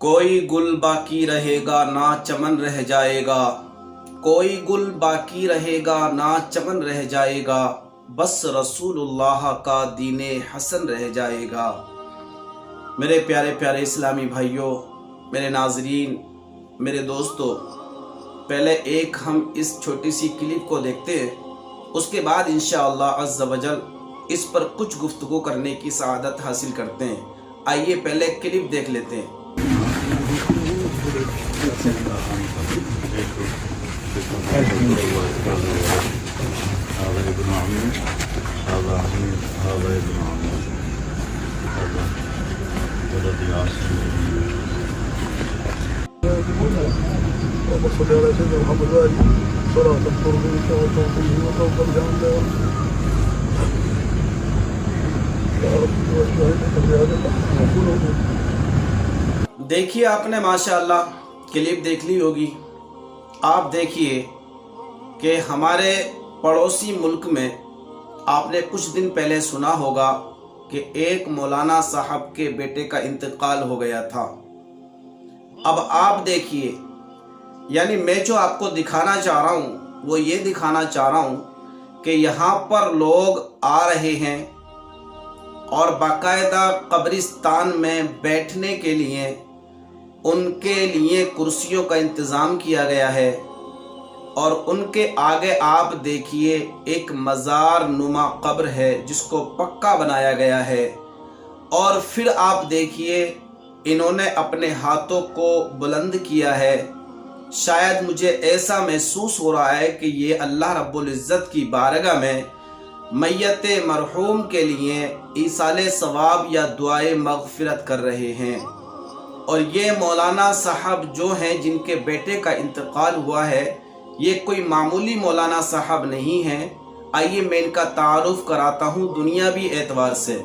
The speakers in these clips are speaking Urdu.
کوئی گل باقی رہے گا نہ چمن رہ جائے گا، کوئی گل باقی رہے گا نہ چمن رہ جائے گا، بس رسول اللہ کا دین حسن رہ جائے گا۔ میرے پیارے پیارے اسلامی بھائیوں، میرے ناظرین، میرے دوستو، پہلے ایک ہم اس چھوٹی سی کلپ کو دیکھتے ہیں، اس کے بعد انشاءاللہ عز و جل اس پر کچھ گفتگو کرنے کی سعادت حاصل کرتے ہیں۔ آئیے پہلے کلپ دیکھ لیتے ہیں۔ وصلى على سيدنا محمد وآله صلاة ترضيك وتعطيه وتوفى الجنة يا رب وجهك بهذا دیکھیے آپ نے ماشاءاللہ کلپ دیکھ لی ہوگی۔ آپ دیکھیے کہ ہمارے پڑوسی ملک میں آپ نے کچھ دن پہلے سنا ہوگا کہ ایک مولانا صاحب کے بیٹے کا انتقال ہو گیا تھا۔ اب آپ دیکھیے، یعنی میں جو آپ کو دکھانا چاہ رہا ہوں وہ یہ دکھانا چاہ رہا ہوں کہ یہاں پر لوگ آ رہے ہیں اور باقاعدہ قبرستان میں بیٹھنے کے لیے ان کے لیے کرسیوں کا انتظام کیا گیا ہے، اور ان کے آگے آپ دیکھیے ایک مزار نما قبر ہے جس کو پکا بنایا گیا ہے، اور پھر آپ دیکھیے انہوں نے اپنے ہاتھوں کو بلند کیا ہے۔ شاید مجھے ایسا محسوس ہو رہا ہے کہ یہ اللہ رب العزت کی بارگاہ میں میت مرحوم کے لیے ایصال ثواب یا دعائے مغفرت کر رہے ہیں۔ اور یہ مولانا صاحب جو ہیں جن کے بیٹے کا انتقال ہوا ہے، یہ کوئی معمولی مولانا صاحب نہیں ہیں۔ آئیے میں ان کا تعارف کراتا ہوں دنیاوی اعتبار سے،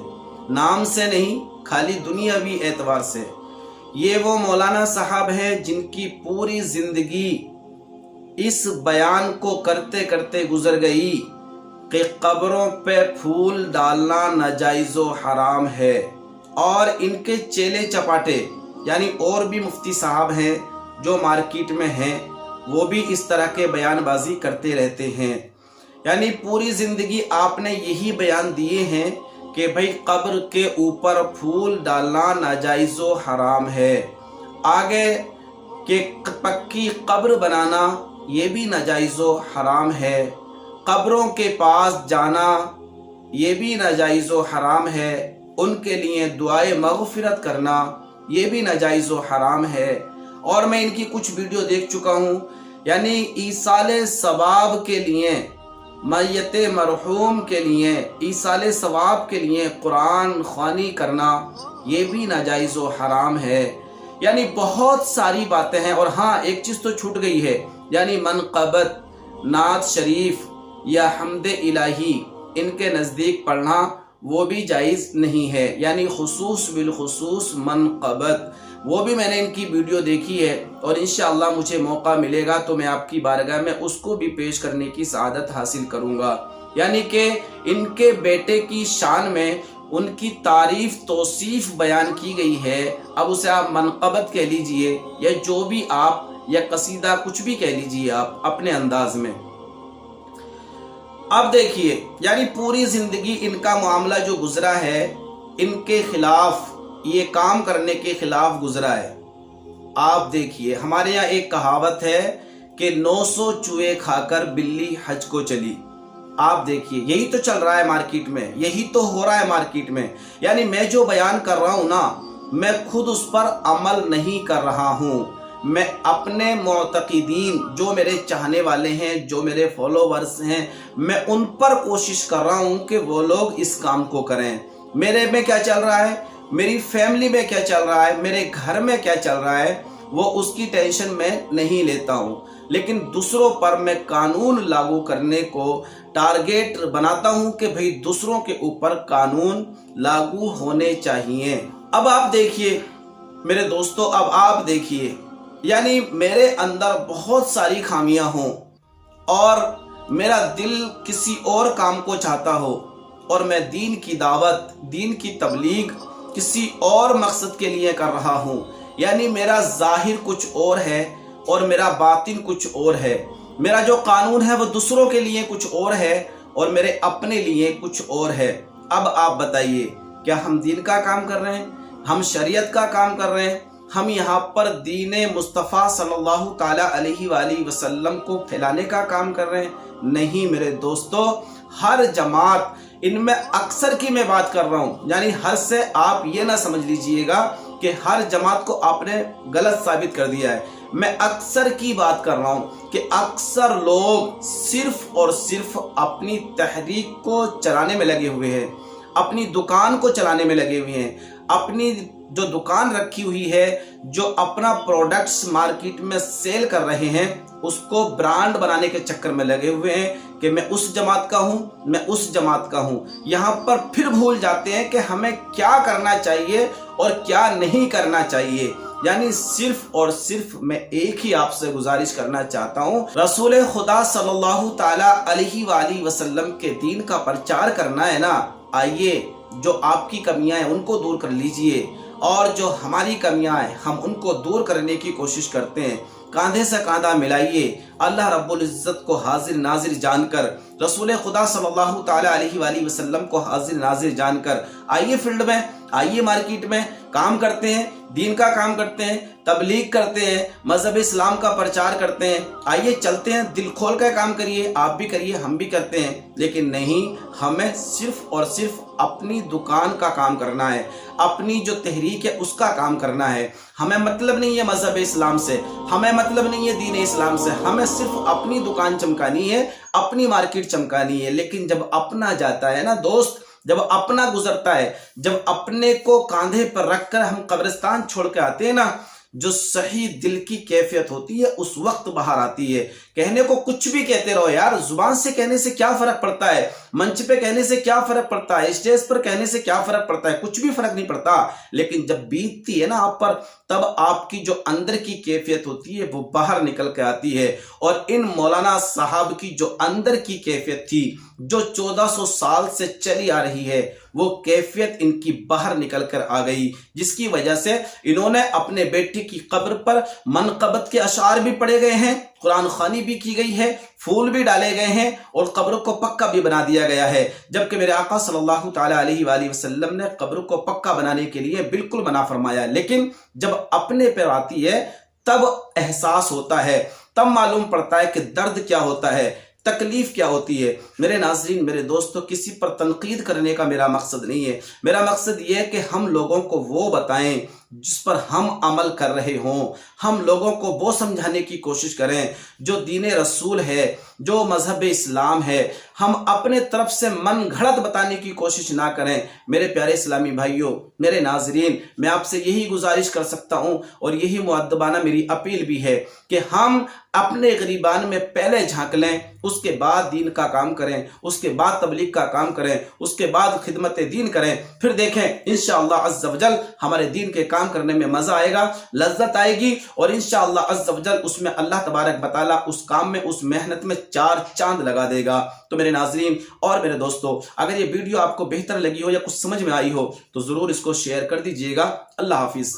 نام سے نہیں، خالی دنیاوی اعتبار سے۔ یہ وہ مولانا صاحب ہیں جن کی پوری زندگی اس بیان کو کرتے کرتے گزر گئی کہ قبروں پہ پھول ڈالنا ناجائز و حرام ہے، اور ان کے چیلے چپاٹے یعنی اور بھی مفتی صاحب ہیں جو مارکیٹ میں ہیں، وہ بھی اس طرح کے بیان بازی کرتے رہتے ہیں۔ یعنی پوری زندگی آپ نے یہی بیان دیے ہیں کہ بھئی قبر کے اوپر پھول ڈالنا ناجائز و حرام ہے، آگے کہ پکی قبر بنانا یہ بھی ناجائز و حرام ہے، قبروں کے پاس جانا یہ بھی ناجائز و حرام ہے، ان کے لیے دعائے مغفرت کرنا یہ بھی ناجائز و حرام ہے۔ اور میں ان کی کچھ ویڈیو دیکھ چکا ہوں، یعنی ایصال ثواب کے لیے، میت مرحوم کے لیے ایصال ثواب کے لیے قرآن خوانی کرنا یہ بھی ناجائز و حرام ہے۔ یعنی بہت ساری باتیں ہیں۔ اور ہاں ایک چیز تو چھوٹ گئی ہے، یعنی منقبت، نعت شریف یا حمد الہی ان کے نزدیک پڑھنا وہ بھی جائز نہیں ہے، یعنی خصوص بالخصوص منقبت، وہ بھی میں نے ان کی ویڈیو دیکھی ہے، اور انشاءاللہ مجھے موقع ملے گا تو میں آپ کی بارگاہ میں اس کو بھی پیش کرنے کی سعادت حاصل کروں گا۔ یعنی کہ ان کے بیٹے کی شان میں ان کی تعریف توصیف بیان کی گئی ہے، اب اسے آپ منقبت کہہ لیجئے یا جو بھی آپ، یا قصیدہ، کچھ بھی کہہ لیجئے آپ اپنے انداز میں۔ اب دیکھیے، یعنی پوری زندگی ان کا معاملہ جو گزرا ہے، ان کے خلاف، یہ کام کرنے کے خلاف گزرا ہے۔ آپ دیکھیے، ہمارے یہاں ایک کہاوت ہے کہ 900 چوہے کھا کر بلی حج کو چلی۔ آپ دیکھیے، یہی تو چل رہا ہے مارکیٹ میں، یہی تو ہو رہا ہے مارکیٹ میں۔ یعنی میں جو بیان کر رہا ہوں نا، میں خود اس پر عمل نہیں کر رہا ہوں، میں اپنے معتقدین جو میرے چاہنے والے ہیں، جو میرے فالوورز ہیں، میں ان پر کوشش کر رہا ہوں کہ وہ لوگ اس کام کو کریں۔ میرے میں کیا چل رہا ہے، میری فیملی میں کیا چل رہا ہے، میرے گھر میں کیا چل رہا ہے، وہ اس کی ٹینشن میں نہیں لیتا ہوں، لیکن دوسروں پر میں قانون لاگو کرنے کو ٹارگیٹ بناتا ہوں کہ بھئی دوسروں کے اوپر قانون لاگو ہونے چاہیے۔ اب آپ دیکھیے میرے دوستو، اب آپ دیکھیے، یعنی میرے اندر بہت ساری خامیاں ہوں اور میرا دل کسی اور کام کو چاہتا ہو، اور میں دین کی دعوت، دین کی تبلیغ کسی اور مقصد کے لیے کر رہا ہوں، یعنی میرا ظاہر کچھ اور ہے اور میرا باطن کچھ اور ہے، میرا جو قانون ہے وہ دوسروں کے لیے کچھ اور ہے اور میرے اپنے لیے کچھ اور ہے۔ اب آپ بتائیے، کیا ہم دین کا کام کر رہے ہیں؟ ہم شریعت کا کام کر رہے ہیں؟ ہم یہاں پر دین مصطفیٰ صلی اللہ تعالیٰ علیہ وآلہ وسلم کو پھیلانے کا کام کر رہے ہیں؟ نہیں میرے دوستو، ہر جماعت، ان میں اکثر کی میں بات کر رہا ہوں، یعنی ہر سے آپ یہ نہ سمجھ لیجئے گا کہ ہر جماعت کو آپ نے غلط ثابت کر دیا ہے۔ میں اکثر کی بات کر رہا ہوں کہ اکثر لوگ صرف اور صرف اپنی تحریک کو چلانے میں لگے ہوئے ہیں، اپنی دکان کو چلانے میں لگے ہوئے ہیں، اپنی جو دکان رکھی ہوئی ہے، جو اپنا پروڈکٹس مارکیٹ میں سیل کر رہے ہیں، اس کو برانڈ بنانے کے چکر میں لگے ہوئے ہیں کہ میں اس جماعت کا ہوں، میں اس جماعت کا ہوں۔ یہاں پر پھر بھول جاتے ہیں کہ ہمیں کیا کرنا چاہیے اور کیا نہیں کرنا چاہیے۔ یعنی صرف اور صرف میں ایک ہی آپ سے گزارش کرنا چاہتا ہوں، رسول خدا صلی اللہ تعالیٰ علیہ وآلہ وسلم کے دین کا پرچار کرنا ہے نا، آئیے جو آپ کی کمیاں ہیں ان کو دور کر لیجئے، اور جو ہماری کمیاں ہیں ہم ان کو دور کرنے کی کوشش کرتے ہیں۔ کاندھے سے کاندھا ملائیے، اللہ رب العزت کو حاضر ناظر جان کر، رسول خدا صلی اللہ تعالیٰ علیہ وآلہ وسلم کو حاضر ناظر جان کر آئیے فیلڈ میں، آئیے مارکیٹ میں، کام کرتے ہیں، دین کا کام کرتے ہیں، تبلیغ کرتے ہیں، مذہب اسلام کا پرچار کرتے ہیں۔ آئیے چلتے ہیں، دل کھول کر کام کریے، آپ بھی کریے، ہم بھی کرتے ہیں، لیکن نہیں، ہمیں صرف اور صرف اپنی دکان کا کام کرنا ہے، اپنی جو تحریک ہے اس کا کام کرنا ہے۔ ہمیں مطلب نہیں ہے مذہب اسلام سے، ہمیں مطلب نہیں ہے دین اسلام سے، ہمیں صرف اپنی دکان چمکانی ہے، اپنی مارکیٹ چمکانی ہے۔ لیکن جب اپنا جاتا ہے نا دوست، جب اپنا گزرتا ہے، جب اپنے کو کاندھے پر رکھ کر ہم قبرستان چھوڑ کے آتے ہیں نا، جو صحیح دل کی کیفیت ہوتی ہے اس وقت باہر آتی ہے۔ کہنے کو کچھ بھی کہتے رہو یار، زبان سے کہنے سے کیا فرق پڑتا ہے، منچ پہ کہنے سے کیا فرق پڑتا ہے، اسٹیج پر کہنے سے کیا فرق پڑتا ہے، کچھ بھی فرق نہیں پڑتا۔ لیکن جب بیتتی ہے نا آپ پر، تب آپ کی جو اندر کی کیفیت ہوتی ہے وہ باہر نکل کے آتی ہے۔ اور ان مولانا صاحب کی جو اندر کی کیفیت تھی، جو 1400 سال سے چلی آ رہی ہے، وہ کیفیت ان کی باہر نکل کر آ گئی، جس کی وجہ سے انہوں نے اپنے بیٹے کی قبر پر منقبت کے اشعار بھی پڑھے گئے ہیں، قرآن خوانی بھی کی گئی ہے، پھول بھی ڈالے گئے ہیں، اور قبر کو پکا بھی بنا دیا گیا ہے۔ جبکہ میرے آقا صلی اللہ تعالیٰ علیہ وآلہ وسلم نے قبر کو پکا بنانے کے لیے بالکل منع فرمایا، لیکن جب اپنے پر آتی ہے تب احساس ہوتا ہے، تب معلوم پڑتا ہے کہ درد کیا ہوتا ہے، تکلیف کیا ہوتی ہے۔ میرے ناظرین، میرے دوستو، کسی پر تنقید کرنے کا میرا مقصد نہیں ہے، میرا مقصد یہ ہے کہ ہم لوگوں کو وہ بتائیں جس پر ہم عمل کر رہے ہوں، ہم لوگوں کو وہ سمجھانے کی کوشش کریں جو دین رسول ہے، جو مذہب اسلام ہے۔ ہم اپنے طرف سے من گھڑت بتانے کی کوشش نہ کریں۔ میرے پیارے اسلامی بھائیوں، میرے ناظرین، میں آپ سے یہی گزارش کر سکتا ہوں اور یہی مؤدبانہ میری اپیل بھی ہے کہ ہم اپنے غریبان میں پہلے جھانک لیں، اس کے بعد دین کا کام کریں، اس کے بعد تبلیغ کا کام کریں، اس کے بعد خدمت دین کریں، پھر دیکھیں انشاءاللہ عز و جل ہمارے دین کے کام کرنے میں مزہ آئے گا، لذت آئے گی، اور انشاءاللہ عز و جل اس میں اللہ تبارک و تعالیٰ اس کام میں، اس محنت میں 4 چاند لگا دے گا۔ تو میرے ناظرین اور میرے دوستو، اگر یہ ویڈیو آپ کو بہتر لگی ہو یا کچھ سمجھ میں آئی ہو تو ضرور اس کو شیئر کر دیجئے گا۔ اللہ حافظ۔